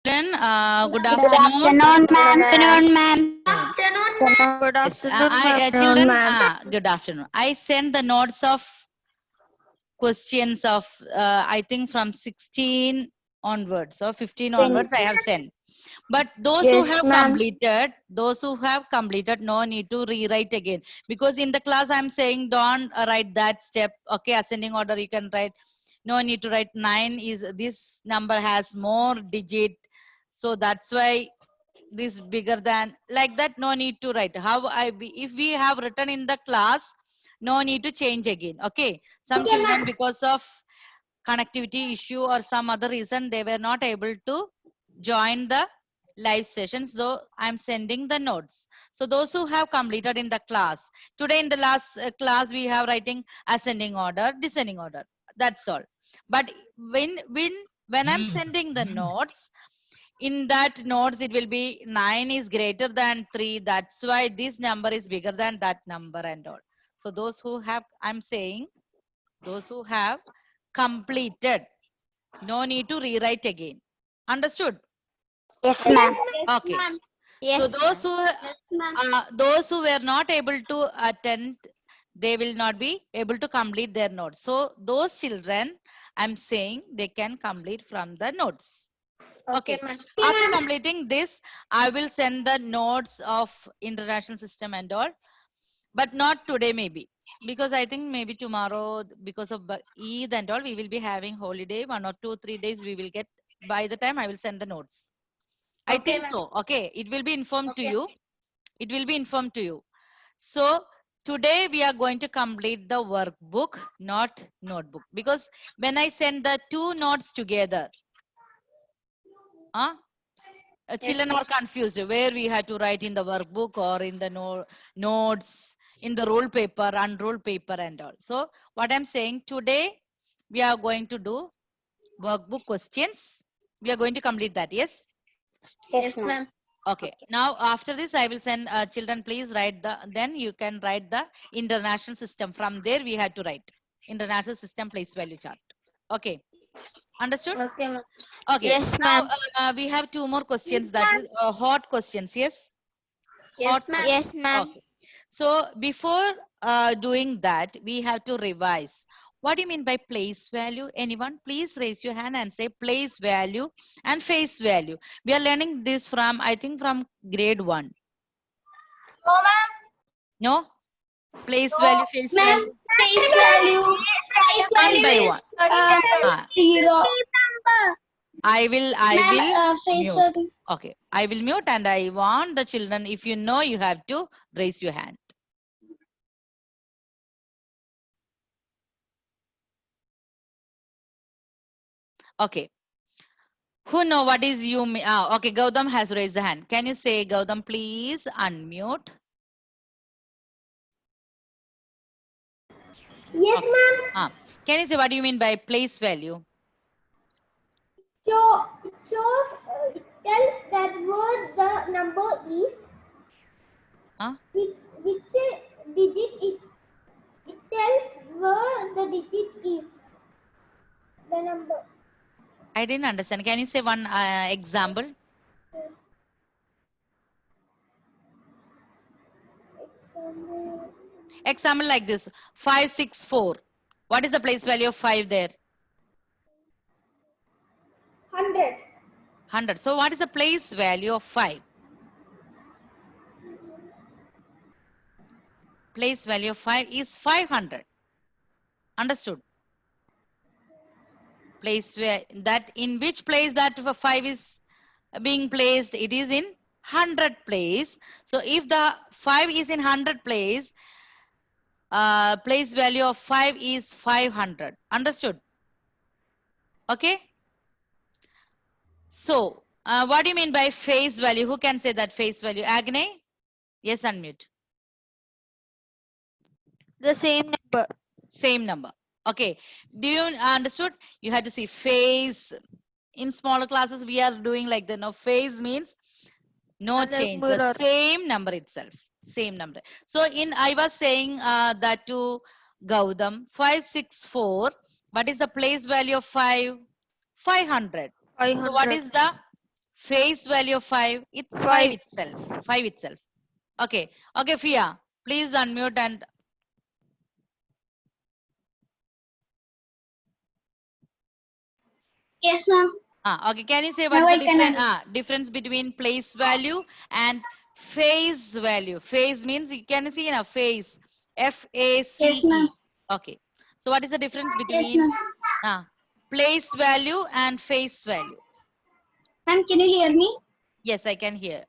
Then, good Good afternoon. afternoon, ma'am. Afternoon, ma'am. Good Yes, afternoon, ma'am. children, good afternoon. I sent the notes of questions of, I think from 16 onwards or 15 onwards, I have sent. But those who Yes, have ma'am. completed, no need to rewrite again. Because in the class, I'm saying don't write that step. Okay, ascending order, you can write. No need to write 9 is, this number has more digit. So that's why this bigger than, like that, no need to write. If we have written in the class, no need to change again. Okay, some children, because of connectivity issue or some other reason, they were not able to join the live session, so I'm sending the notes. So those who have completed in the class, today in the last class we have writing ascending order, descending order, that's all. But when I'm sending the notes, in that notes it will be 9 is greater than 3, that's why this number is bigger than that number and all. So those who have, I'm saying, those who have completed, no need to rewrite again. Understood? Yes, ma'am. Okay. So those who were not able to attend, they will not be able to complete their notes. So those children, I'm saying, they can complete from the notes. Okay. After completing this, I will send the notes of international system and all, but not today maybe. Because I think maybe tomorrow, because of Eid and all, we will be having holiday, 1 or 2, 3 days we will get. By the time I will send the notes. I think so. Okay. It will be informed to you. It will be informed to you. So today we are going to complete the workbook, not notebook. Because when I send the two notes together, children are confused where we had to write in the workbook or in the notes, in the rule paper, unrolled paper and all. So what I'm saying, today we are going to do workbook questions. We are going to complete that. Yes. Yes, ma'am. Okay. Now after this, I will send children. Please write then you can write the international system. From there we had to write international system place value chart. Okay. Understood? Okay, ma'am. Okay. Yes, Now ma'am. we have two more questions. That is hot questions. Yes. Hot questions. Yes, ma'am. Okay. So before doing that, we have to revise. What do you mean by place value? Anyone? Please raise your hand and say place value and face value. We are learning this from, I think, from grade 1. No, ma'am. No? Place No, value, face ma'am. value. Face value. Face One value by is one. Ah, 0. I will Face mute. value. Okay. I will mute and I want the children, if you know, you have to raise your hand. Okay. Who know what is you? Okay, Gautam has raised the hand. Can you say, Gautam, please unmute? Yes, Okay. ma'am. Can you say what do you mean by place value? It tells that where the number is, which digit it tells where the digit is, the number. I didn't understand. Can you say one example? Example like this, 564. What is the place value of 5 there? 100. 100. So what is the place value of 5? Place value of 5 is 500. Understood? Place where that, in which place that 5 is being placed, it is in 100 place. So if the 5 is in 100 place, place value of 5 is 500. Understood? Okay. So what do you mean by face value? Who can say that face value? Agne? Yes, unmute. The same number. Same number. Okay. Do you understood? You had to see face. In smaller classes, we are doing like the no phase means no change. The same number itself. Same number. So I was saying that to Gautam, 564. What is the place value of 5? 500. So what is the face value of 5, it's 5 5. itself. 5 itself. Okay. Okay, Fia, please unmute and Yes, ma'am. okay. Can you say what Now is I the can difference between place value and phase value? Phase means you can see in a phase. F-A-C-E. Yes, ma'am. Okay. So what is the difference Yes, between ma'am. place value and face value? Ma'am, can you hear me? Yes, I can hear.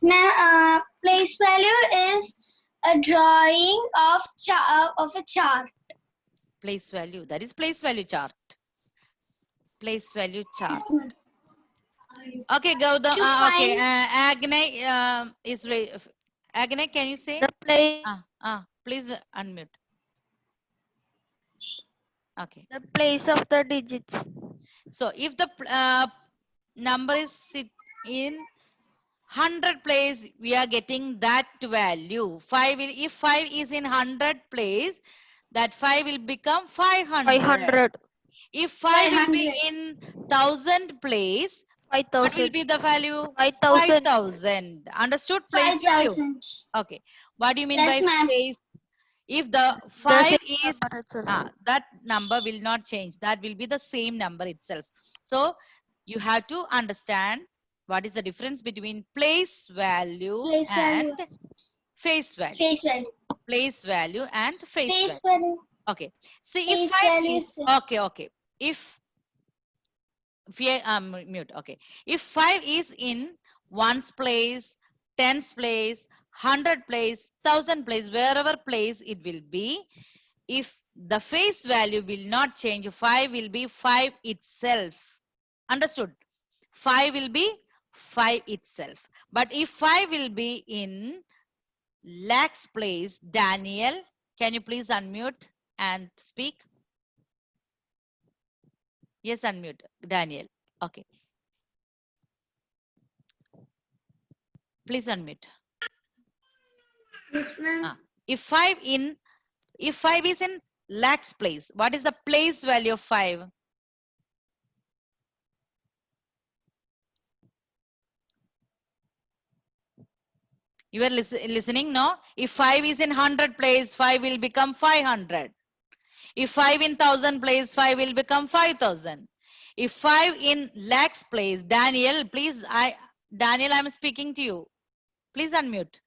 Now, place value is a drawing of a chart. Place value. That is place value chart. Place value chart. Yes, ma'am. Okay, Gautam. To Okay, find Agnay is ready. Agnay, can you say? The place Please unmute. Okay. of the digits. So if the number is in 100 place, we are getting that value. 5 will, if 5 is in 100 place, that 5 will become 500. 500. If 5 will be 500. in 1000 place, what will 5000. be the value? 5000. 5000. Understood? Place value. 5,000. Okay. What do you mean Yes, by ma'am. place? If the The 5 same is, number itself. that number will not change. That will be the same number itself. So you have to understand what is the difference between place value Place and value. face value. Face value. Place value and face Face value. value. Okay. See if Face 5 value is, is okay. If mute. Okay. If 5 is in ones place, tens place, 100 place, 1000 place, wherever place it will be, if the face value will not change, 5 will be 5 itself. Understood? 5 will be 5 itself. But if 5 will be in lakhs place, Daniel, can you please unmute and speak? Yes, unmute, Daniel. Okay. Please unmute. Yes, ma'am. If 5 is in lakhs place, what is the place value of 5? You are listening, no? If 5 is in 100 place, 5 will become 500. If 5 in 1000 place, 5 will become 5000. If 5 in lakhs place, Daniel, please, Daniel, I'm speaking to you. Please unmute.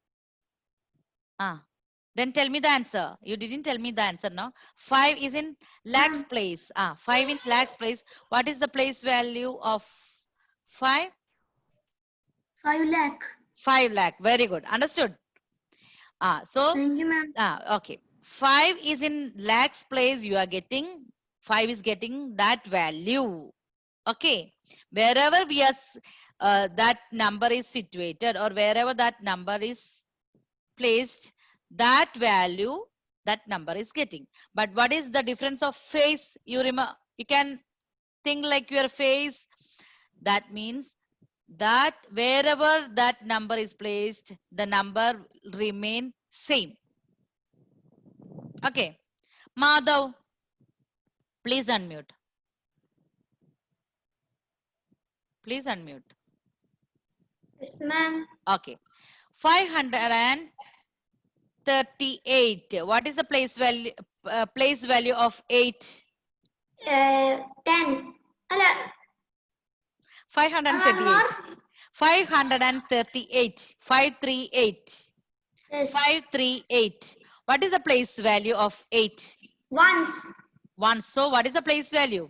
Then tell me the answer. You didn't tell me the answer, no? 5 is in lakhs place. 5 in lakhs place. What is the place value of 5? 5 lakh. 5 lakh. Very good. Understood? So, Thank you, ma'am. okay. 5 is in lakhs place. You are getting, 5 is getting that value. Okay. Wherever we are, that number is situated or wherever that number is placed, that value, that number is getting. But what is the difference of face? You remember, you can think like your face. That means that wherever that number is placed, the number remain same. Okay. Madhav, please unmute. Please unmute. Yes, ma'am. Okay. 538. What is the place value of 8? 10. Ala, 538. 538. 538. yes. 538. What is the place value of 8? Once. 1. So what is the place value?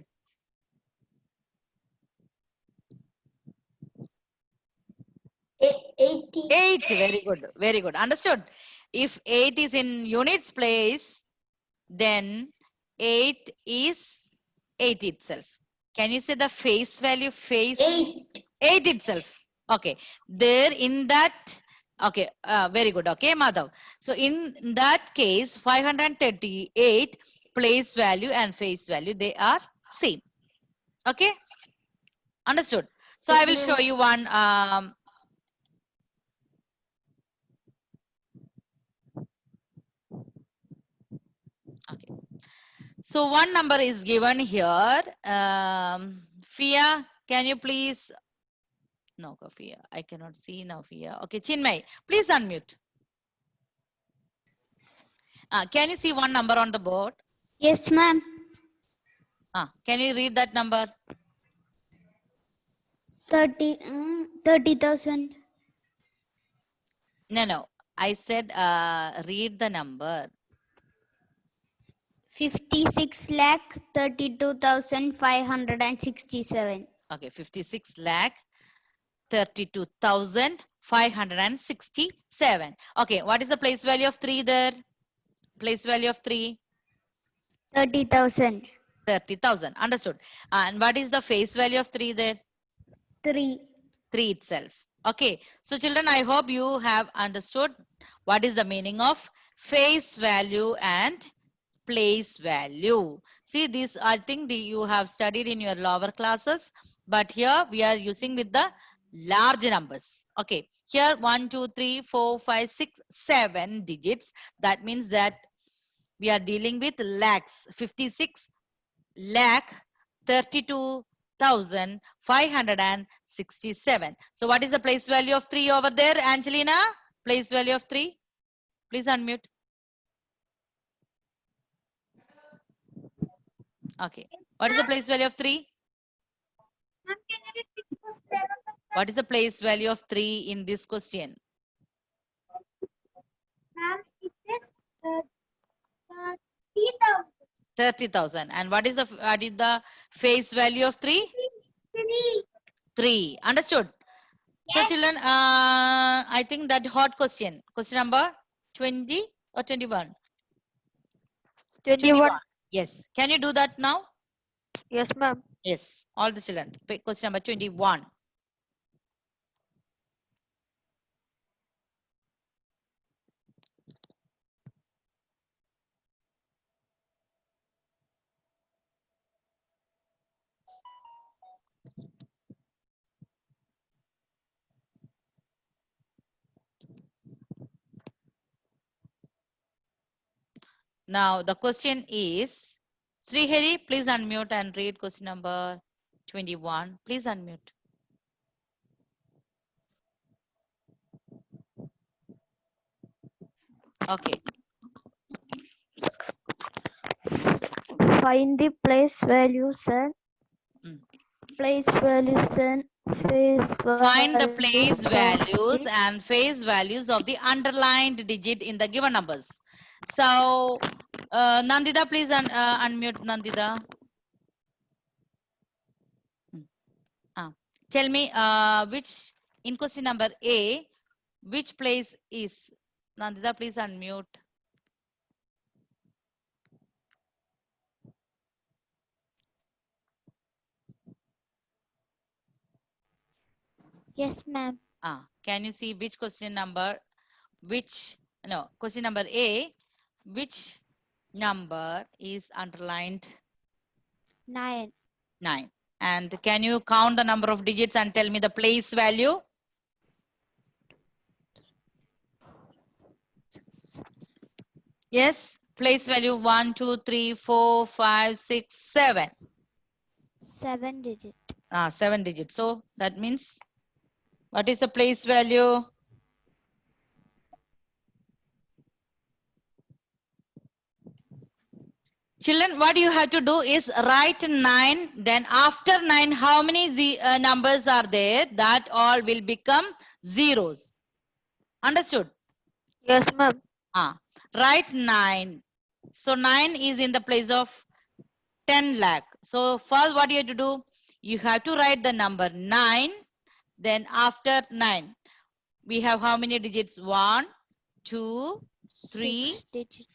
80. 8. Very good. Very good. Understood. If 8 is in units place, then 8 is 8 itself. Can you say the face value? Face 8. 8 itself. Okay. There in that. Okay. Very good. Okay, Madhav. So in that case, 538 place value and face value, they are same. Okay. Understood. So I will show you one. Okay. So one number is given here. Fia, can you please No, Kafia. I cannot see Nafia. Okay, Chinmay, please unmute. Can you see one number on the board? Yes, ma'am. Can you read that number? 30,000. No. I said read the number. 56,32,567. Okay, 56,32,567. Okay, what is the place value of 3 there? Place value of 3? 30,000. 30,000. Understood. And what is the face value of 3 there? 3. 3 itself. Okay. So children, I hope you have understood what is the meaning of face value and place value. See, this I think you have studied in your lower classes, but here we are using with the large numbers. Okay. Here 1, 2, 3, 4, 5, 6, 7 digits. That means that we are dealing with lakhs. 56 lakh 32,567. So what is the place value of 3 over there, Angelina? Place value of 3? Please unmute. Okay. What is the place value of 3? What is the place value of 3 in this question? Ma'am, it is 30,000. And what is the face value of 3? 3. Understood? So children, I think that hot question. Question number 20 or 21? 21. Yes. Can you do that now? Yes, ma'am. Yes. All the children. Question number 21. Now the question is, Srihari, please unmute and read question number 21. Please unmute. Okay. Find the place values and Mm. place values and face Find the place values values of the and face values of the underlined digit in the given numbers. So, Nandita, please unmute Nandita. Tell me which, in question number A, which place is, Nandita, please unmute. Yes, ma'am. Can you see which question number, question number A, which number is underlined? 9. 9. And can you count the number of digits and tell me the place value? Yes, place value 1, 2, 3, 4, 5, 6, 7. 7 digit. 7 digits. So that means, what is the place value? Children, what you have to do is write 9. Then after 9, how many numbers are there? That all will become zeros. Understood? Yes, ma'am. Write 9. So 9 is in the place of 10 lakh. So first what you have to do? You have to write the number 9. Then after 9, we have how many digits? 1, 2, 3,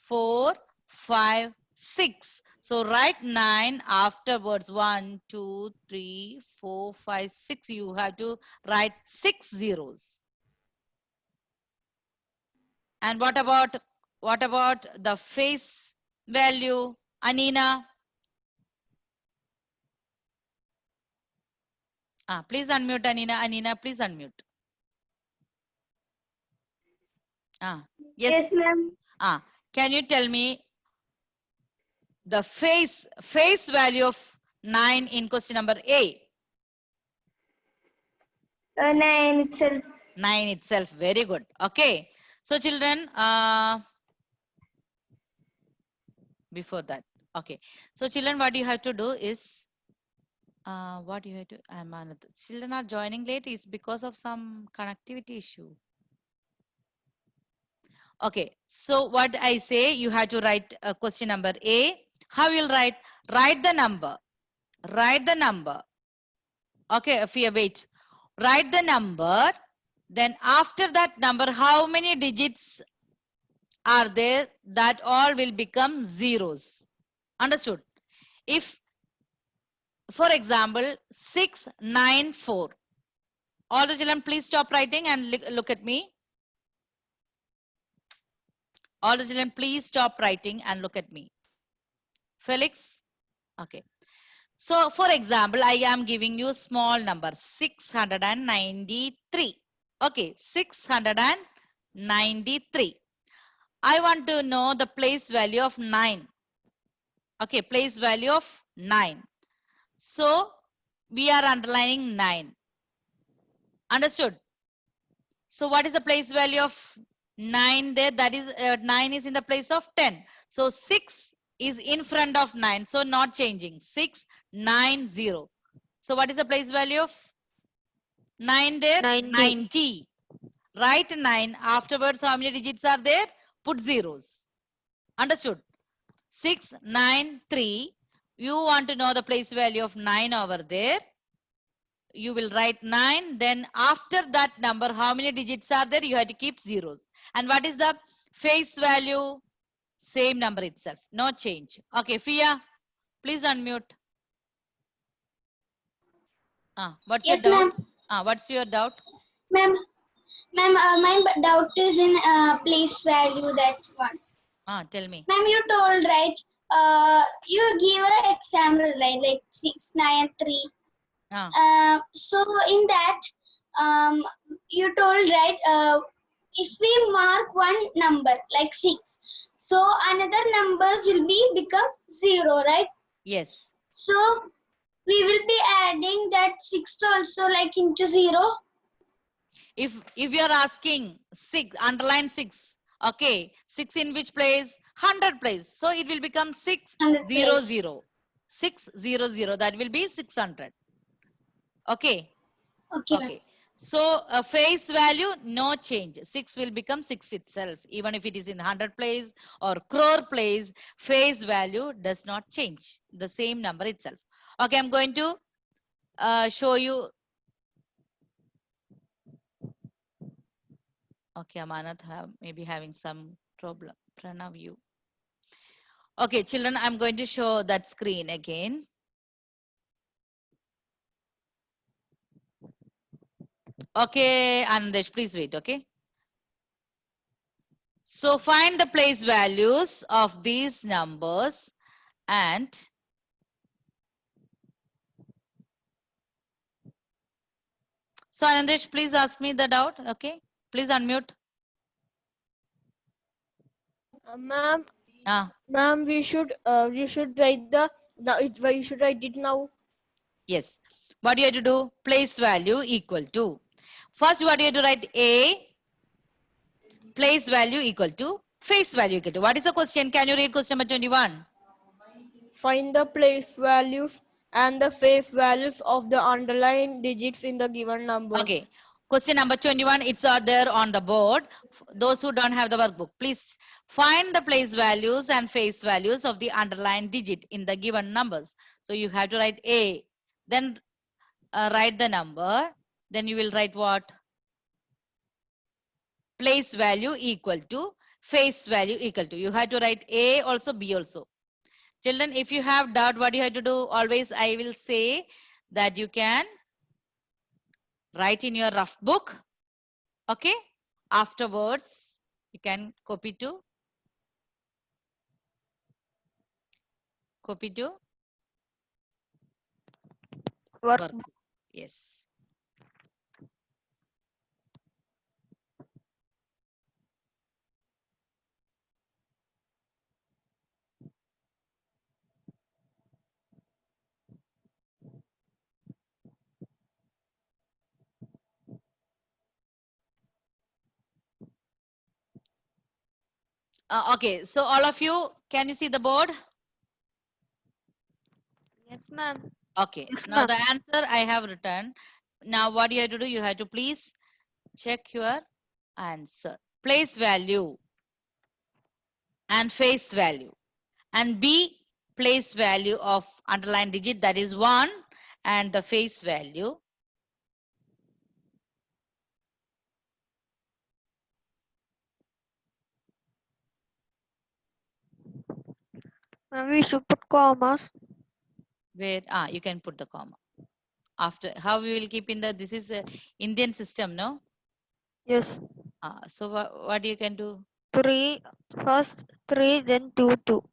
4, 5, 6. So write 9 afterwards. 1, 2, 3, 4, 5, 6. You have to write 6 zeros. And what about the face value, Anina? Please unmute, Anina. Anina, please unmute. Yes, ma'am. Can you tell me the face value of 9 in question number A? 9 itself. 9 itself. Very good. Okay. So children, before that. Okay. So children, what you have to do is, what you have to, children are joining late is because of some connectivity issue. Okay. So what I say, you have to write question number A. How you'll write? Write the number. Write the number. Okay, Afia, wait. Write the number. Then after that number, how many digits are there? That all will become zeros. Understood? If, for example, 694. All the children, please stop writing and look at me. All the children, please stop writing and look at me. Felix? Okay. So, for example, I am giving you small number 693. Okay, 693. I want to know the place value of 9. Okay, place value of 9. So, we are underlining 9. Understood? So, what is the place value of 9 there? That is 9 is in the place of 10. So, 6 is in front of 9. So, not changing. 690. So, what is the place value of 9 there? 90. Write 9. Afterwards, how many digits are there? Put zeros. Understood? 693. You want to know the place value of 9 over there. You will write 9. Then after that number, how many digits are there? You have to keep zeros. And what is the face value? Same number itself. No change. Okay, Fia, please unmute. What's Yes, your doubt? ma'am. What's your doubt? Ma'am, my doubt is in place value. That's one. Tell me. Ma'am, you told right. You give an example right, like 693. So in that, you told right. If we mark one number like 6, so another numbers will become 0, right? Yes. So we will be adding that 6 also like into 0. If you are asking 6, underline 6. Okay, 6 in which place? 100 place. So it will become 600. 600. That will be 600. Okay. Okay. So face value, no change. 6 will become 6 itself. Even if it is in 100 place or crore place, face value does not change. The same number itself. Okay, I'm going to show you. Okay, Amanat maybe having some problem. Pranav, you. Okay, children, I'm going to show that screen again. Okay, Anandesh, please wait, okay? So find the place values of these numbers and so Anandesh, please ask me the doubt, okay? Please unmute. Ma'am, Ah, ma'am, we should write you should write it now. yes. What do you have to do? Place value equal to. First, what do you have to write? A, place value equal to, face value equal to. What is the question? Can you read question number 21? Find the place values and the face values of the underlined digits in the given numbers. Okay. Question number 21, it's out there on the board. Those who don't have the workbook, please find the place values and face values of the underlined digit in the given numbers. So you have to write A, then write the number, then you will write what? Place value equal to, face value equal to. You have to write A also, B also. Children, if you have doubt, what you have to do? Always I will say that you can write in your rough book. Okay. Afterwards, you can copy to workbook. Yes. Okay, so all of you, can you see the board? Yes, ma'am. Okay, Yes, now ma'am. the answer I have written. Now what you have to do, you have to please check your answer. Place value and face value. And B, place value of underlying digit, that is 1, and the face value. Ma'am, we should put commas. Where you can put the comma. After, how we will keep in the, this is a Indian system, no? Yes. So what you can do? 3, first 3, then 2, 2.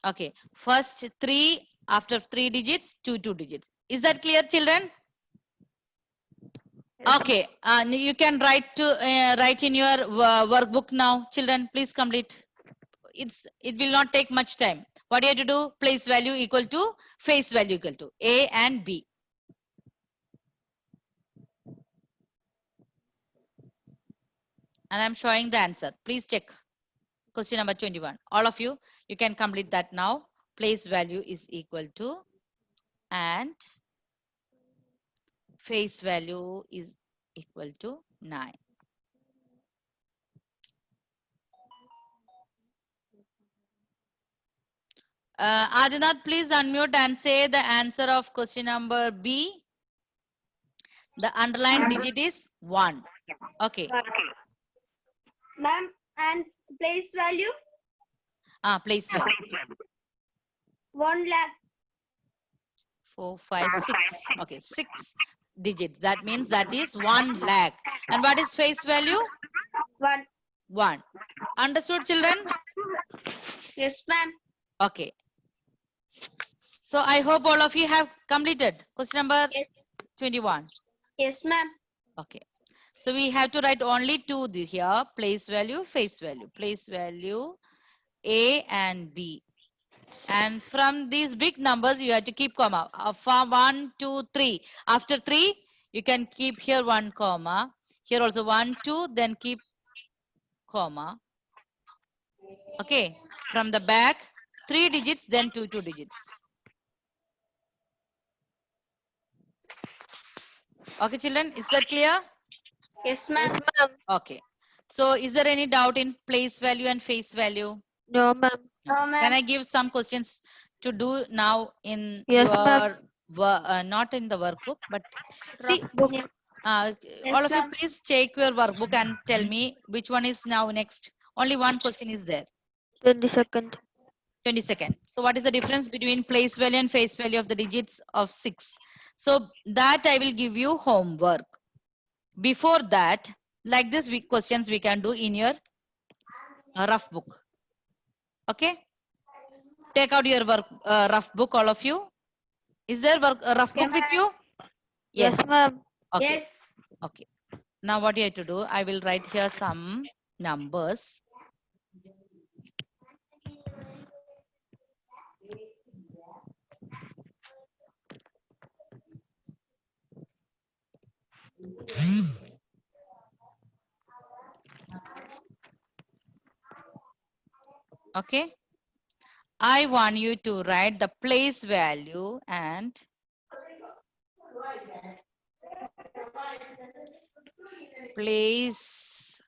Okay, first 3, after 3 digits, 2 digits. Is that clear, children? Yes, Okay, you can write in your workbook now. Children, please complete. It will not take much time. What do you have to do? Place value equal to face value equal to A and B. And I'm showing the answer. Please check. Question number 21. All of you, you can complete that now. Place value is equal to and face value is equal to 9. Adinath, please unmute and say the answer of question number B. The underlying digit is 1. Okay. Ma'am, and place value? Place value. 1 lakh. 4, 5, 6. Okay, 6 digits. That means that is 1 lakh. And what is face value? 1. 1. Understood, children? Yes, ma'am. Okay. So I hope all of you have completed question number 21. Yes, ma'am. Okay. So we have to write only 2 here. Place value, face value. Place value A and B. And from these big numbers, you have to keep comma. From 1, 2, 3. After 3, you can keep here 1 comma. Here also 1, 2, then keep comma. Okay. From the back, 3 digits, then 2 digits. Okay, children, is that clear? Yes, ma'am. Yes, ma'am. Okay. So is there any doubt in place value and face value? No, ma'am. No, ma'am. Can I give some questions to do now in Yes, your, ma'am. not in the workbook, but see, Rough book. all of you ma'am. please check your workbook and tell me which one is now next. Only one question is there. 22nd. 22nd. So what is the difference between place value and face value of the digits of 6? So that I will give you homework. Before that, like this questions we can do in your rough book. Okay? Take out your rough book, all of you. Is there rough book with you? Yes, ma'am. Okay. Yes. Okay. Now what you have to do? I will write here some numbers. Okay. I want you to write the place value and place.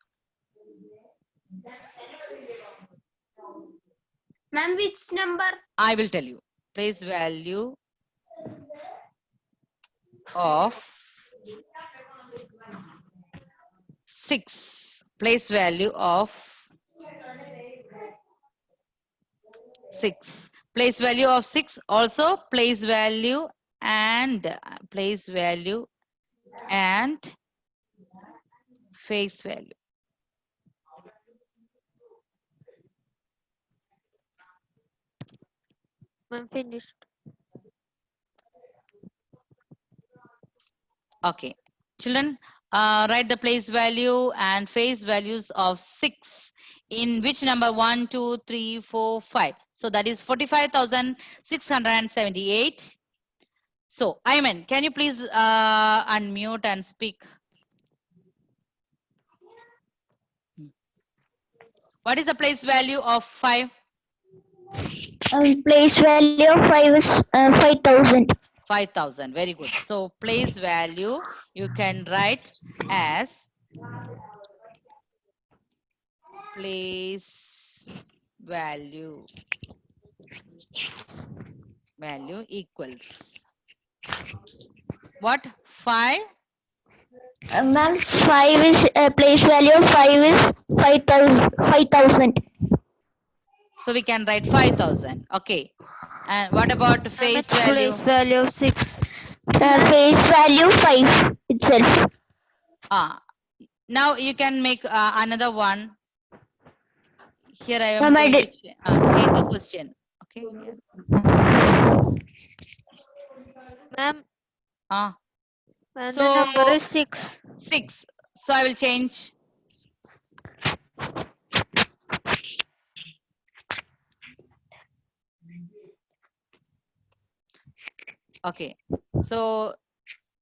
Ma'am, which number? I will tell you. Place value of 6. Place value of 6. Place value of 6. Also place value and face value. I'm finished. Okay. Children, write the place value and face values of 6 in which number? 1, 2, 3, 4, 5. So that is 45,678. So, Ayman, can you please unmute and speak? What is the place value of 5? Place value of 5 is 5,000. 5,000. Very good. So, place value you can write as place value equals what? 5? Ma'am, 5 is place value of 5 is 5,000. So we can write 5,000. Okay. And what about face value? Place value of 6. Face value 5 itself. Now you can make another one. Here I am Ma'am, I going to did. change the question. Okay. Ma'am, and So- the number is 6. 6. So I will change. Okay. So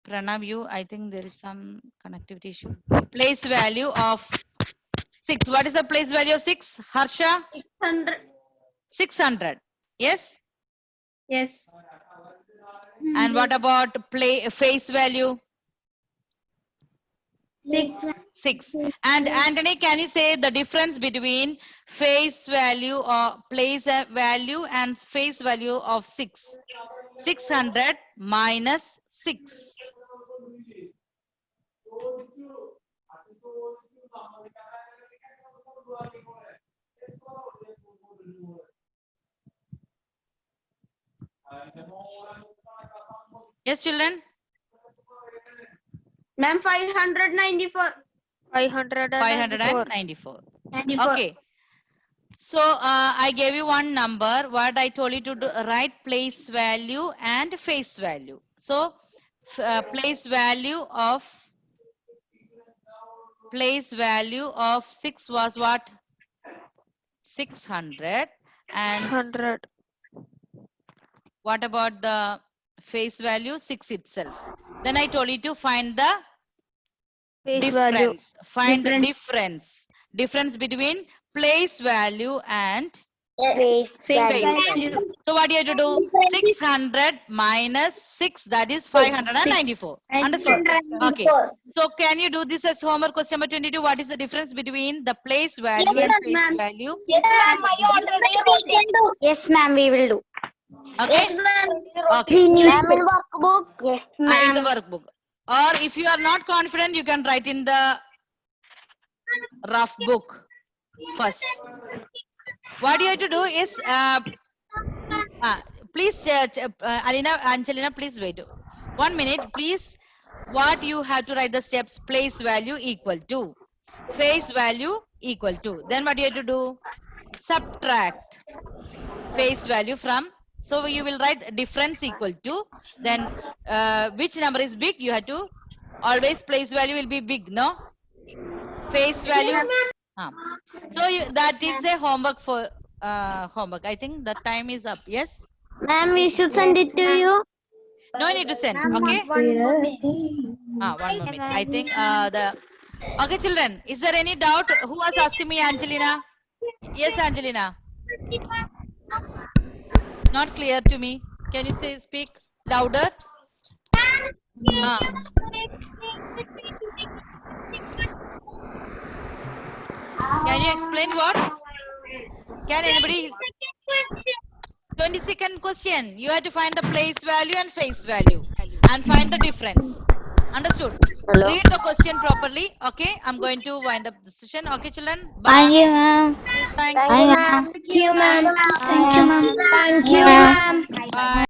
Pranav, I think there is some connectivity issue. Place value of 6. What is the place value of 6? Harsha? 600. 600. Yes. Yes. And what about face value? 6. 6. And Anthony, can you say the difference between face value or place value and face value of 6? 600 minus 6. Yes, children? Ma'am, 594. 594. 594. 94. Okay. So I gave you one number. What I told you to do, write place value and face value. So place value of 6 was what? 600. And 100. what about the face value? 6 itself. Then I told you to find the Face value. difference. Find the difference between place value and Face face value. So what do you have to do? 600 minus 6, that is 594. Understood? Okay. So can you do this as homework question number 22? What is the difference between the place value and face value? Yes, ma'am, we will do. Okay. Okay. Ma'am, in workbook. Yes, In ma'am. the workbook. Or if you are not confident, you can write in the rough book first. What you have to do is, please, Alina, Angelina, please wait. 1 minute, please. What you have to write the steps: place value equal to, face value equal to. Then what you have to do? Subtract face value from. So you will write difference equal to. Then which number is big? You have to always place value will be big, no? Face value. So that is a homework for homework. I think the time is up. Yes. Ma'am, we should send it to you. No need to send. Okay. 1 more minute. I think okay, children. Is there any doubt? Who was asking me, Angelina? Yes, Angelina. Not clear to me. Can you speak louder? Can you explain what? Can anybody? 22nd question. You have to find the place value and face value and find the difference. Understood? Hello. Read the question properly. Okay. I'm going to wind up the session. Okay, children. Bye. Thank you, ma'am. Thank Thank you, ma'am. Thank you, ma'am. Thank you, ma'am. Thank you, ma'am. Bye.